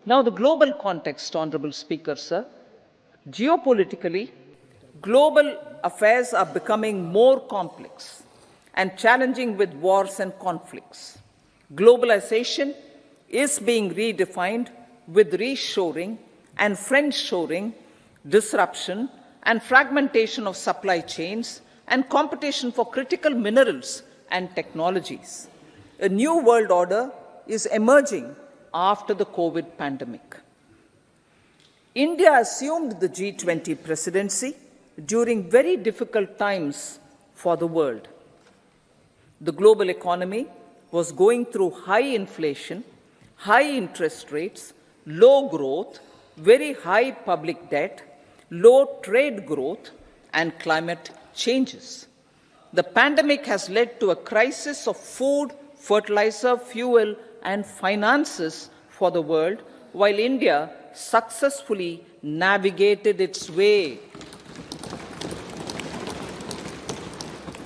Now, the global context, Honorable Speaker, sir. Geopolitically, global affairs are becoming more complex and challenging with wars and conflicts. Globalization is being redefined with reshoring and friendshoring, disruption and fragmentation of supply chains, and competition for critical minerals and technologies. A new world order is emerging after the COVID pandemic. India assumed the G20 presidency during very difficult times for the world. The global economy was going through high inflation, high interest rates, low growth, very high public debt, low trade growth, and climate changes. The pandemic has led to a crisis of food, fertilizer, fuel, and finances for the world, while India successfully navigated its way.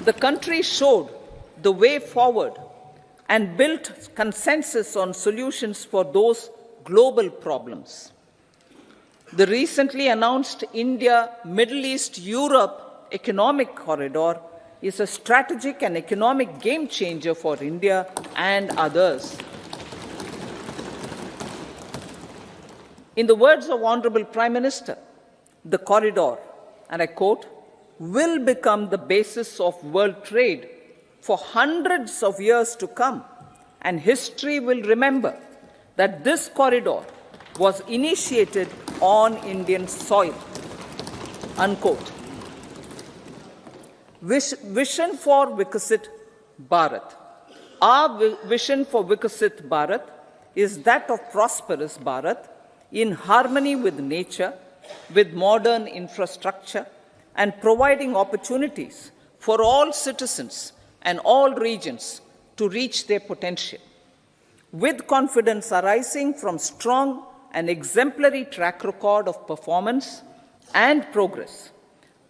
The country showed the way forward and built consensus on solutions for those global problems. The recently announced India-Middle East-Europe economic corridor is a strategic and economic game changer for India and others. In the words of Honorable Prime Minister, the corridor, and I quote, will become the basis of world trade for hundreds of years to come, and history will remember that this corridor was initiated on Indian soil, unquote. Vision for Vikasit Bharat. Our vision for Vikasit Bharat is that of prosperous Bharat in harmony with nature, with modern infrastructure, and providing opportunities for all citizens and all regions to reach their potential. With confidence arising from strong and exemplary track record of performance and progress,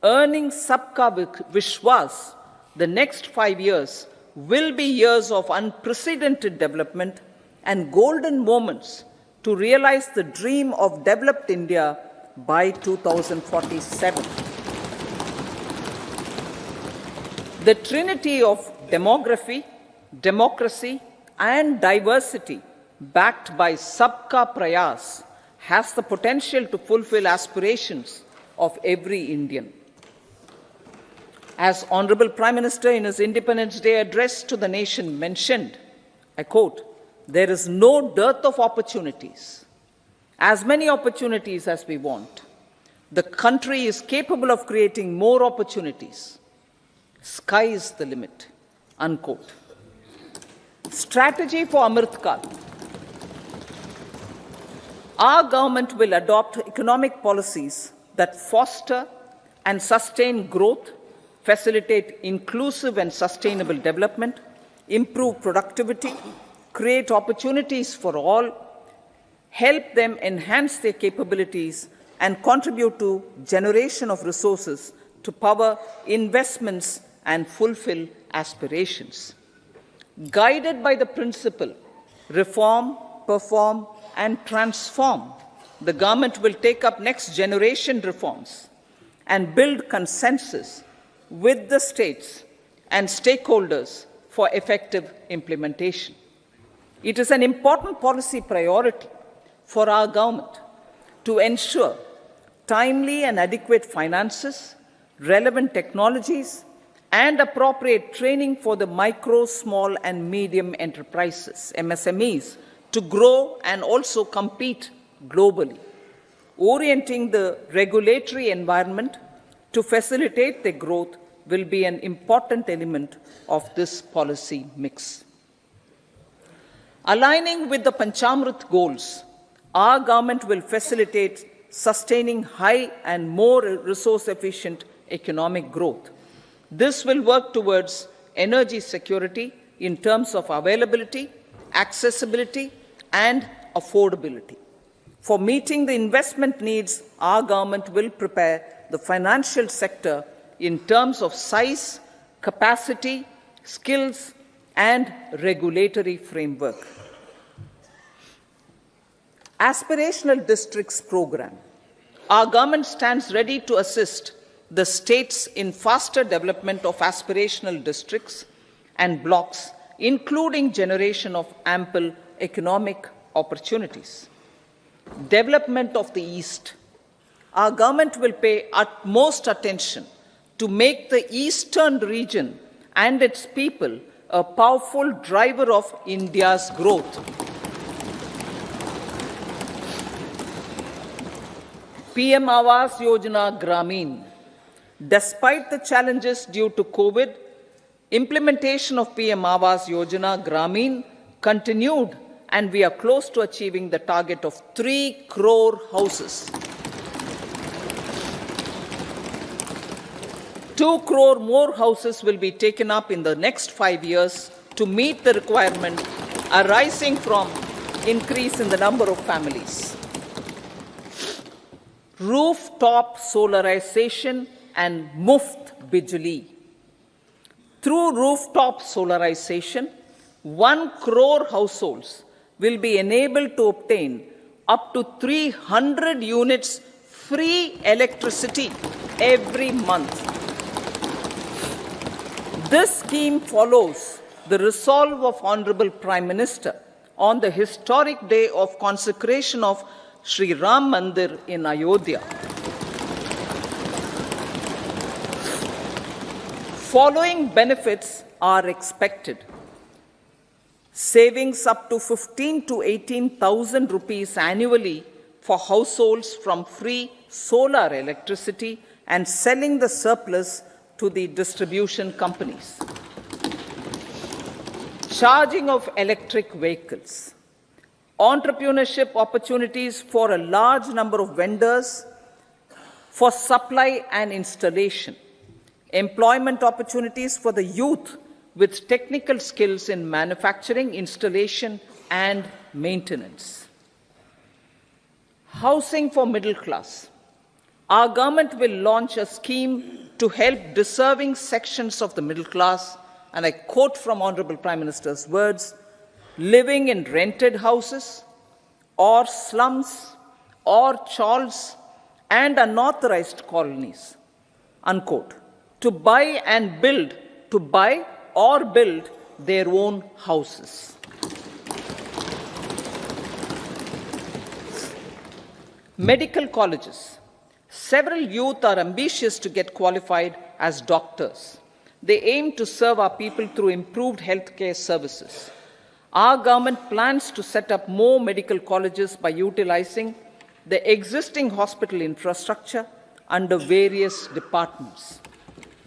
earning Sabka Vishwas, the next 5 years will be years of unprecedented development and golden moments to realize the dream of developed India by 2047. The trinity of demography, democracy, and diversity backed by Sabka Prayas has the potential to fulfill aspirations of every Indian. As Honorable Prime Minister in his Independence Day address to the nation mentioned, I quote, there is no dearth of opportunities, as many opportunities as we want. The country is capable of creating more opportunities. Sky is the limit, unquote. Strategy for Amrit Kal. Our government will adopt economic policies that foster and sustain growth, facilitate inclusive and sustainable development, improve productivity, create opportunities for all, help them enhance their capabilities, and contribute to generation of resources to power investments and fulfill aspirations. Guided by the principle, reform, perform, and transform, the government will take up next generation reforms and build consensus with the states and stakeholders for effective implementation. It is an important policy priority for our government to ensure timely and adequate finances, relevant technologies, and appropriate training for the micro, small, and medium enterprises, MSMEs, to grow and also compete globally. Orienting the regulatory environment to facilitate their growth will be an important element of this policy mix. Aligning with the Panchamrit goals, our government will facilitate sustaining high and more resource-efficient economic growth. This will work towards energy security in terms of availability, accessibility, and affordability. For meeting the investment needs, our government will prepare the financial sector in terms of size, capacity, skills, and regulatory framework. Aspirational Districts Program. Our government stands ready to assist the states in faster development of aspirational districts and blocks, including generation of ample economic opportunities. Development of the East. Our government will pay utmost attention to make the eastern region and its people a powerful driver of India's growth. PM Awas Yojana Gramin. Despite the challenges due to COVID, implementation of PM Awas Yojana Gramin continued, and we are close to achieving the target of 3 crore houses. 2 crore more houses will be taken up in the next 5 years to meet the requirement arising from increase in the number of families. Rooftop solarization and Muft Bijli. Through rooftop solarization, 1 crore households will be enabled to obtain up to 300 units free electricity every month. This scheme follows the resolve of Honorable Prime Minister on the historic day of consecration of Sri Ram Mandir in Ayodhya. Following benefits are expected. Savings up to 15 to 18,000 rupees annually for households from free solar electricity and selling the surplus to the distribution companies. Charging of electric vehicles. Entrepreneurship opportunities for a large number of vendors for supply and installation. Employment opportunities for the youth with technical skills in manufacturing, installation, and maintenance. Housing for middle class. Our government will launch a scheme to help deserving sections of the middle class, and I quote from Honorable Prime Minister's words, living in rented houses or slums or chawls and unauthorized colonies, unquote, to buy or build their own houses. Medical colleges. Several youth are ambitious to get qualified as doctors. They aim to serve our people through improved healthcare services. Our government plans to set up more medical colleges by utilizing the existing hospital infrastructure under various departments.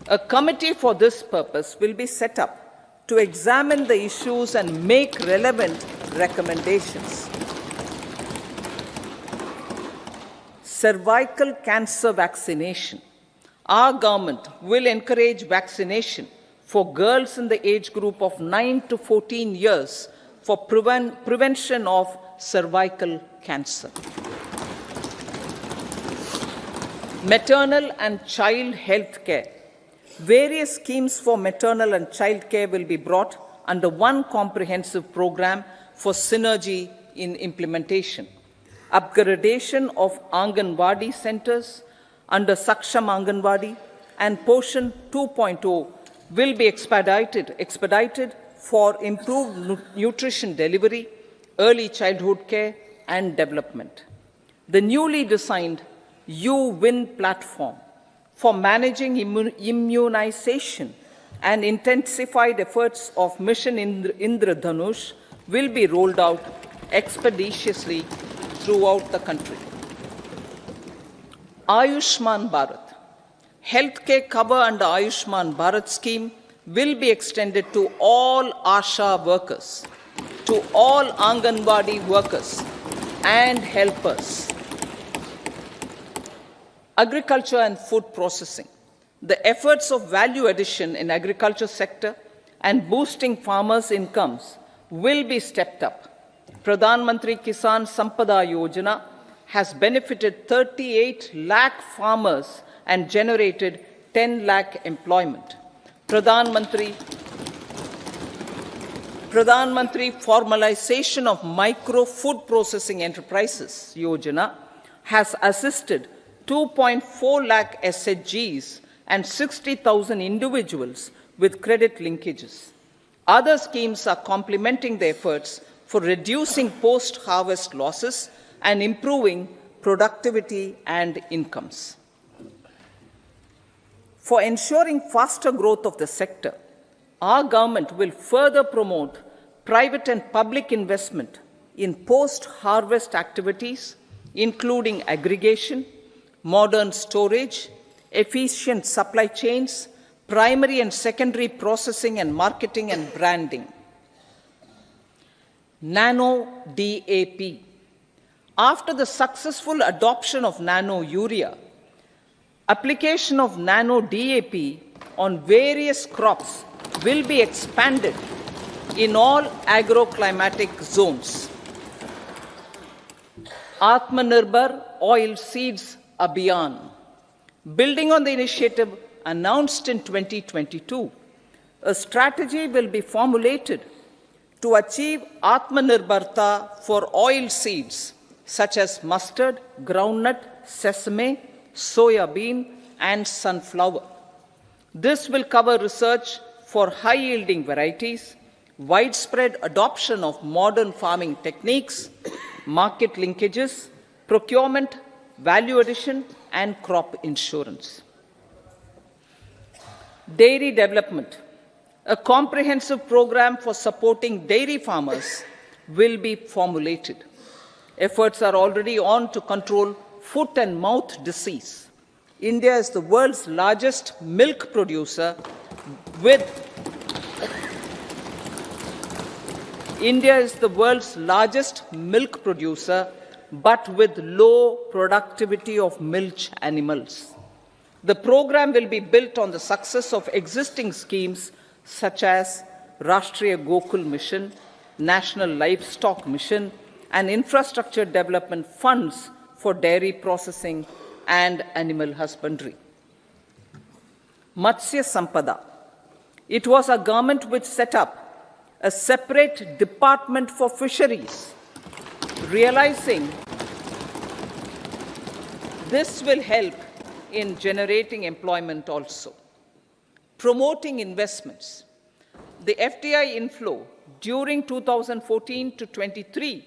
A committee for this purpose will be set up to examine the issues and make relevant recommendations. Cervical cancer vaccination. Our government will encourage vaccination for girls in the age group of 9 to 14 years for prevention of cervical cancer. Maternal and child health care. Various schemes for maternal and child care will be brought under one comprehensive program for synergy in implementation. Upgradation of Anganwadi centers under Saksham Anganwadi and Poshan 2.0 will be expedited for improved nutrition delivery, early childhood care, and development. The newly designed You-Win platform for managing immunization and intensified efforts of Mission Indradhanush will be rolled out expeditiously throughout the country. Ayushman Bharat. Healthcare cover under Ayushman Bharat scheme will be extended to all ASHA workers, to all Anganwadi workers and helpers. Agriculture and food processing. The efforts of value addition in agriculture sector and boosting farmers' incomes will be stepped up. Pradhan Mantri Kisan Sampada Yojana has benefited 38 lakh farmers and generated 10 lakh employment. Pradhan Mantri Pradhan Mantri Formalization of Micro Food Processing Enterprises Yojana has assisted 2.4 lakh SHGs and 60,000 individuals with credit linkages. Other schemes are complementing the efforts for reducing post-harvest losses and improving productivity and incomes. For ensuring faster growth of the sector, our government will further promote private and public investment in post-harvest activities, including aggregation, modern storage, efficient supply chains, primary and secondary processing and marketing and branding. Nano DAP. After the successful adoption of nano urea, application of nano DAP on various crops will be expanded in all agroclimatic zones. Atmanirbhar Oil Seeds Abhiyan. Building on the initiative announced in 2022, a strategy will be formulated to achieve Atmanirbharta for oil seeds such as mustard, groundnut, sesame, soya bean, and sunflower. This will cover research for high-yielding varieties, widespread adoption of modern farming techniques, market linkages, procurement, value addition, and crop insurance. Dairy development. A comprehensive program for supporting dairy farmers will be formulated. Efforts are already on to control foot and mouth disease. India is the world's largest milk producer with but with low productivity of milch animals. The program will be built on the success of existing schemes such as Rashtriya Gokul Mission, National Livestock Mission, and infrastructure development funds for dairy processing and animal husbandry. Matsya Sampada. It was a government which set up a separate department for fisheries, realizing this will help in generating employment also. Promoting investments. The FDI inflow during 2014 to 23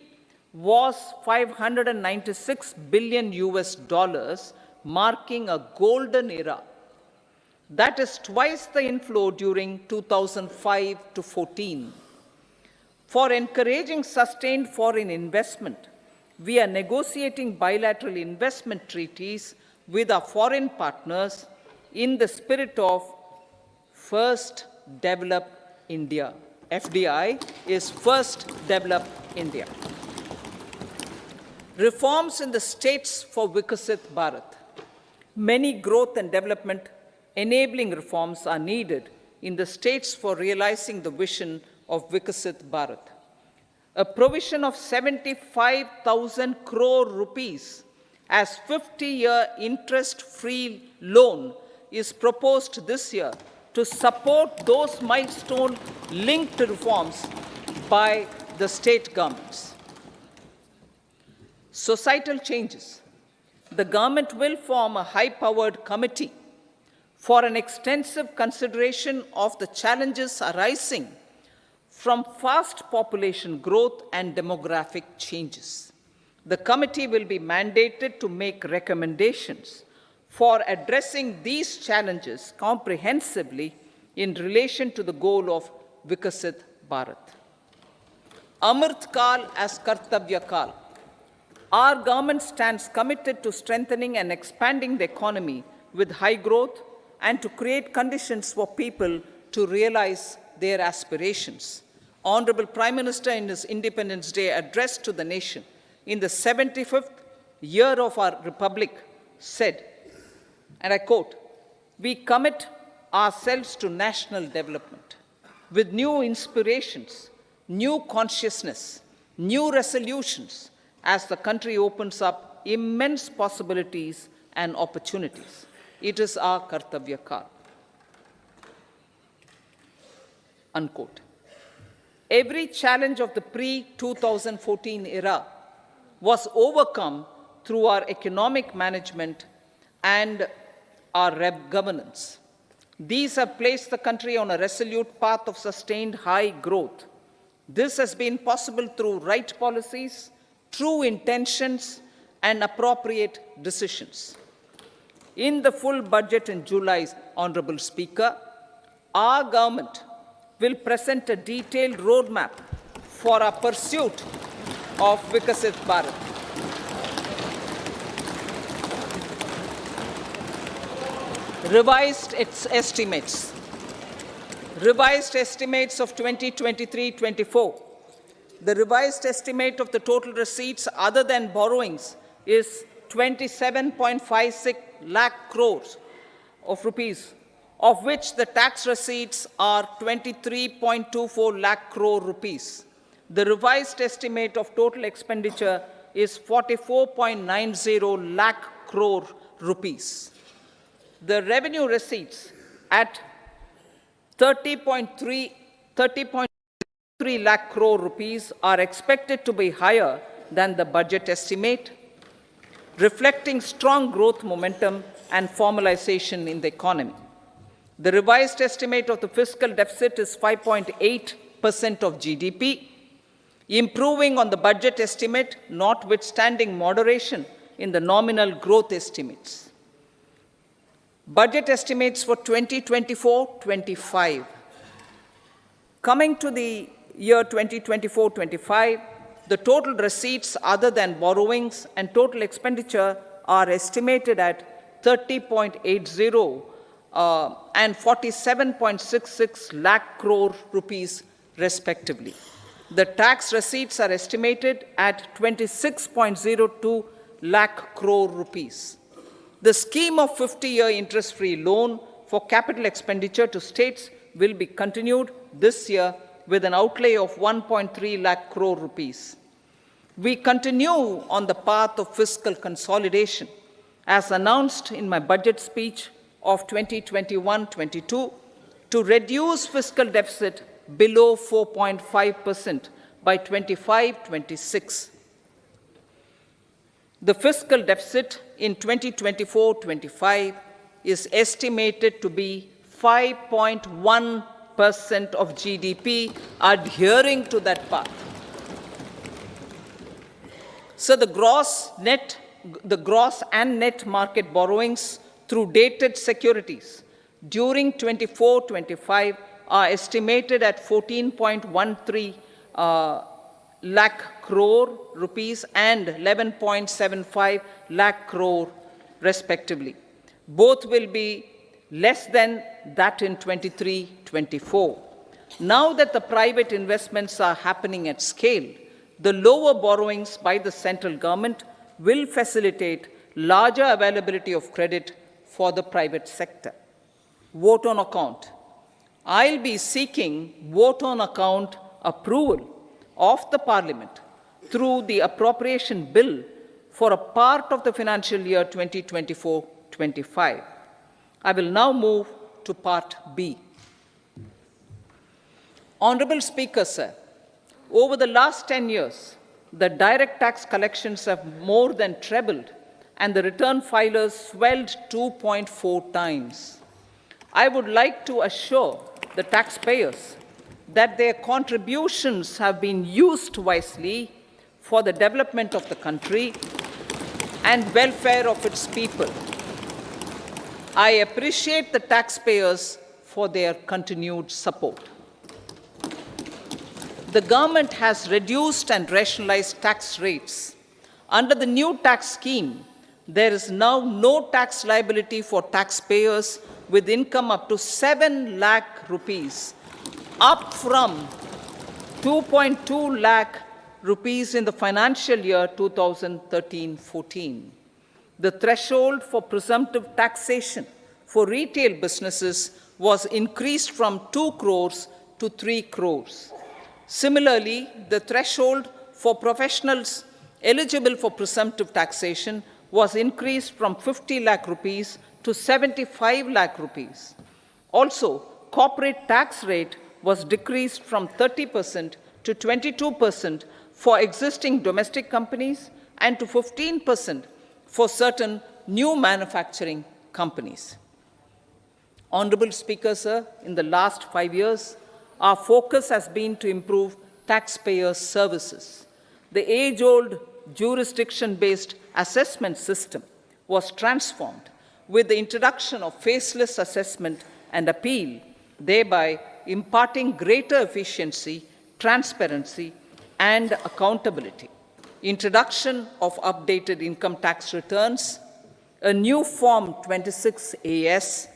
was $596 billion, marking a golden era. That is twice the inflow during 2005 to 14. For encouraging sustained foreign investment, we are negotiating bilateral investment treaties with our foreign partners in the spirit of First Develop India. FDI is First Develop India. Reforms in the states for Vikasit Bharat. Many growth and development enabling reforms are needed in the states for realizing the vision of Vikasit Bharat. A provision of 75,000 crore rupees as 50-year interest-free loan is proposed this year to support those milestone-linked reforms by the state governments. Societal changes. The government will form a high-powered committee for an extensive consideration of the challenges arising from fast population growth and demographic changes. The committee will be mandated to make recommendations for addressing these challenges comprehensively in relation to the goal of Vikasit Bharat. Amrit Kal as Kartavya Kal. Our government stands committed to strengthening and expanding the economy with high growth and to create conditions for people to realize their aspirations. Honorable Prime Minister, in his Independence Day address to the nation in the 75th year of our Republic, said, and I quote, "We commit ourselves to national development with new inspirations, new consciousness, new resolutions as the country opens up immense possibilities and opportunities. It is our Kartavya Kal." Unquote. Every challenge of the pre-2014 era was overcome through our economic management and our governance. These have placed the country on a resolute path of sustained high growth. This has been possible through right policies, true intentions, and appropriate decisions. In the full budget in July, Honorable Speaker, our government will present a detailed roadmap for our pursuit of Vikasit Bharat. Revised estimates of 2023-24. The revised estimate of the total receipts other than borrowings is 27.56 lakh crores of rupees, of which the tax receipts are 23.24 lakh crore rupees. The revised estimate of total expenditure is 44.90 lakh crore rupees. The revenue receipts at 30.3 lakh crore rupees are expected to be higher than the budget estimate, reflecting strong growth momentum and formalization in the economy. The revised estimate of the fiscal deficit is 5.8% of GDP, improving on the budget estimate, notwithstanding moderation in the nominal growth estimates. Budget estimates for 2024-25. Coming to the year 2024-25, the total receipts other than borrowings and total expenditure are estimated at 30.80 and 47.66 lakh crore rupees respectively. The tax receipts are estimated at 26.02 lakh crore rupees. The scheme of 50-year interest-free loan for capital expenditure to states will be continued this year with an outlay of 1.3 lakh crore rupees. We continue on the path of fiscal consolidation, as announced in my budget speech of 2021-22, to reduce fiscal deficit below 4.5% by 25-26. The fiscal deficit in 2024-25 is estimated to be 5.1% of GDP, adhering to that path. So the gross and net market borrowings through dated securities during 24-25 are estimated at 14.13 lakh crore rupees and 11.75 lakh crore respectively. Both will be less than that in 23-24. Now that the private investments are happening at scale, the lower borrowings by the central government will facilitate larger availability of credit for the private sector. Vote on account. I'll be seeking vote on account approval of the Parliament through the appropriation bill for a part of the financial year 2024-25. I will now move to Part B. Honorable Speaker, sir, over the last 10 years, the direct tax collections have more than trebled and the return filers swelled 2.4 times. I would like to assure the taxpayers that their contributions have been used wisely for the development of the country and welfare of its people. I appreciate the taxpayers for their continued support. The government has reduced and rationalized tax rates. Under the new tax scheme, there is now no tax liability for taxpayers with income up to 7 lakh rupees, up from 2.2 lakh rupees in the financial year 2013-14. The threshold for presumptive taxation for retail businesses was increased from 2 crores to 3 crores. Similarly, the threshold for professionals eligible for presumptive taxation was increased from 50 lakh rupees to 75 lakh rupees. Also, corporate tax rate was decreased from 30% to 22% for existing domestic companies and to 15% for certain new manufacturing companies. Honorable Speaker, sir, in the last 5 years, our focus has been to improve taxpayer services. The age-old jurisdiction-based assessment system was transformed with the introduction of faceless assessment and appeal, thereby imparting greater efficiency, transparency, and accountability. Introduction of updated income tax returns, a new Form 26AS,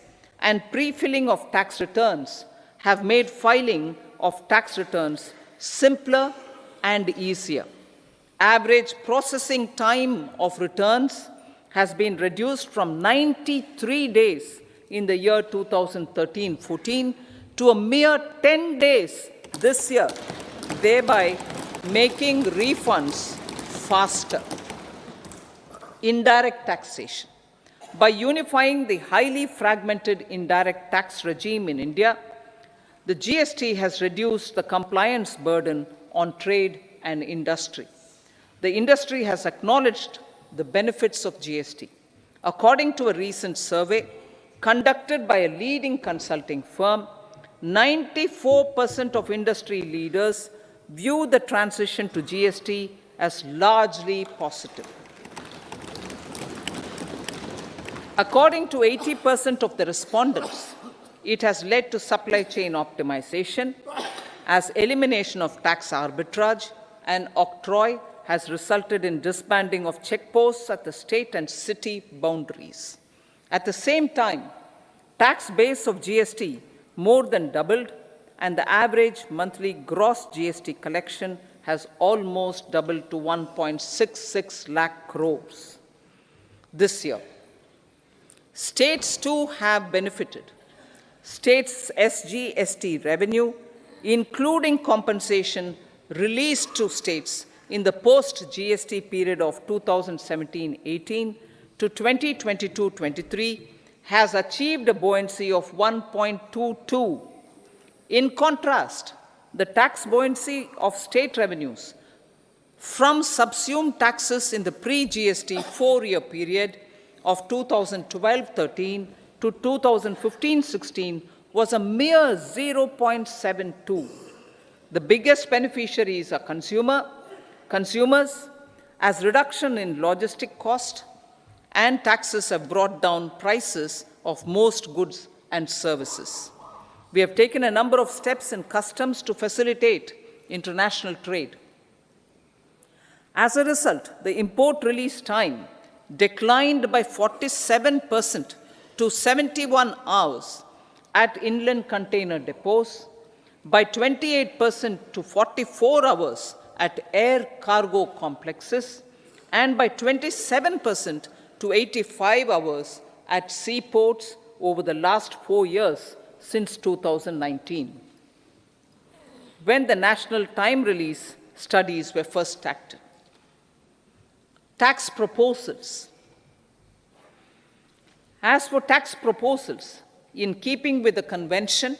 and pre-filling of tax returns have made filing of tax returns simpler and easier. Average processing time of returns has been reduced from 93 days in the year 2013-14 to a mere 10 days this year, thereby making refunds faster. Indirect taxation. By unifying the highly fragmented indirect tax regime in India, the GST has reduced the compliance burden on trade and industry. The industry has acknowledged the benefits of GST. According to a recent survey conducted by a leading consulting firm, 94% of industry leaders view the transition to GST as largely positive. According to 80% of the respondents, it has led to supply chain optimization, as elimination of tax arbitrage and octroi has resulted in disbanding of checkposts at the state and city boundaries. At the same time, tax base of GST more than doubled, and the average monthly gross GST collection has almost doubled to 1.66 lakh crores this year. States too have benefited. States' SGST revenue, including compensation released to states in the post-GST period of 2017-18 to 2022-23, has achieved a buoyancy of 1.22. In contrast, the tax buoyancy of state revenues from subsumed taxes in the pre-GST four-year period of 2012-13 to 2015-16 was a mere 0.72. The biggest beneficiaries are consumers, as reduction in logistic cost and taxes have brought down prices of most goods and services. We have taken a number of steps in customs to facilitate international trade. As a result, the import release time declined by 47% to 71 hours at inland container depots, by 28% to 44 hours at air cargo complexes, and by 27% to 85 hours at seaports over the last 4 years since 2019, when the national time release studies were first acted. Tax proposals. As for tax proposals, in keeping with the convention,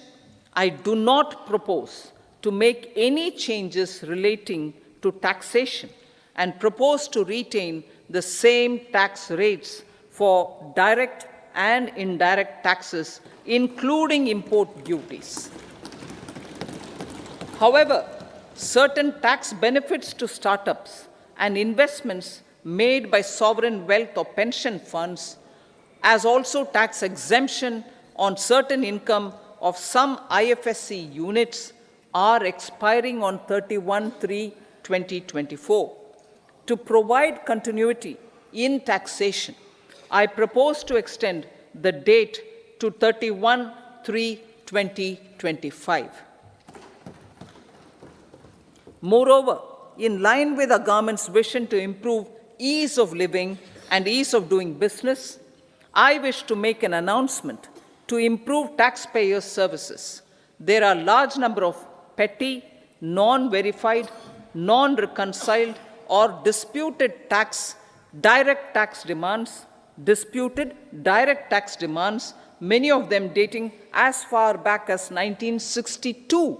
I do not propose to make any changes relating to taxation and propose to retain the same tax rates for direct and indirect taxes, including import duties. However, certain tax benefits to startups and investments made by sovereign wealth or pension funds, as also tax exemption on certain income of some IFSC units, are expiring on 31/3/2024. To provide continuity in taxation, I propose to extend the date to 31/3/2025. Moreover, in line with our government's vision to improve ease of living and ease of doing business, I wish to make an announcement to improve taxpayer services. There are a large number of petty, non-verified, non-reconciled, or disputed direct tax demands many of them dating as far back as 1962,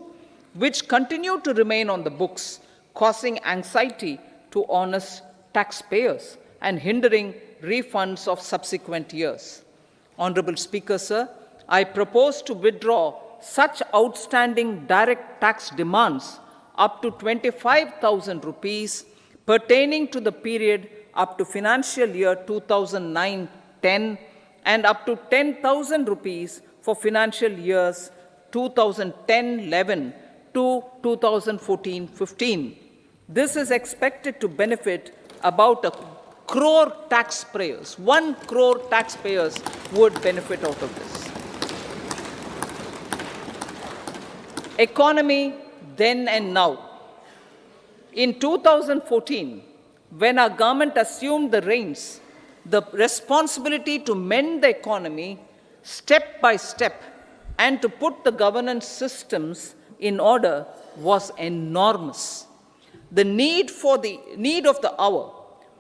which continue to remain on the books, causing anxiety to honest taxpayers and hindering refunds of subsequent years. Honorable Speaker, sir, I propose to withdraw such outstanding direct tax demands up to 25,000 rupees pertaining to the period up to financial year 2009-10 and up to 10,000 rupees for financial years 2010-11 to 2014-15. This is expected to benefit about 1 crore taxpayers. 1 crore taxpayers would benefit out of this. Economy then and now. In 2014, when our government assumed the reins, the responsibility to mend the economy step by step and to put the governance systems in order was enormous. The need of the hour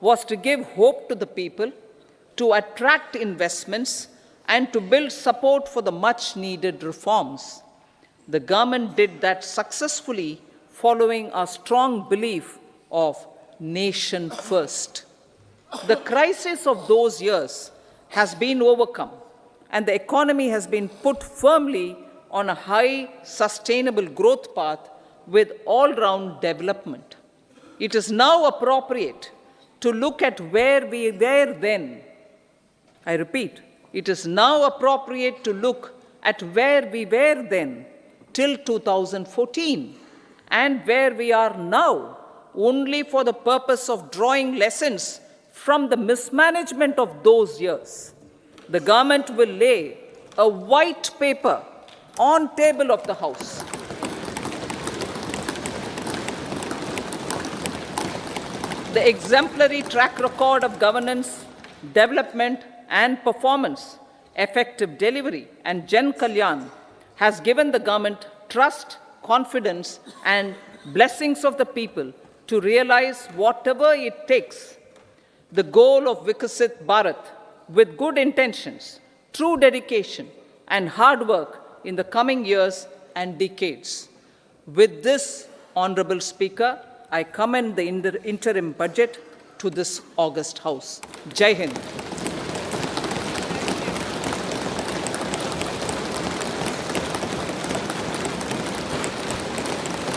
was to give hope to the people, to attract investments, and to build support for the much-needed reforms. The government did that successfully, following a strong belief of nation first. The crisis of those years has been overcome, and the economy has been put firmly on a high, sustainable growth path with all-round development. It is now appropriate to look at where we were then. I repeat, it is now appropriate to look at where we were then till 2014 and where we are now, only for the purpose of drawing lessons from the mismanagement of those years. The government will lay a white paper on table of the House. The exemplary track record of governance, development, and performance, effective delivery, and Jan Kalyan has given the government trust, confidence, and blessings of the people to realize whatever it takes, the goal of Vikasit Bharat, with good intentions, true dedication, and hard work in the coming years and decades. With this, Honorable Speaker, I commend the interim budget to this august House. Jai Hind.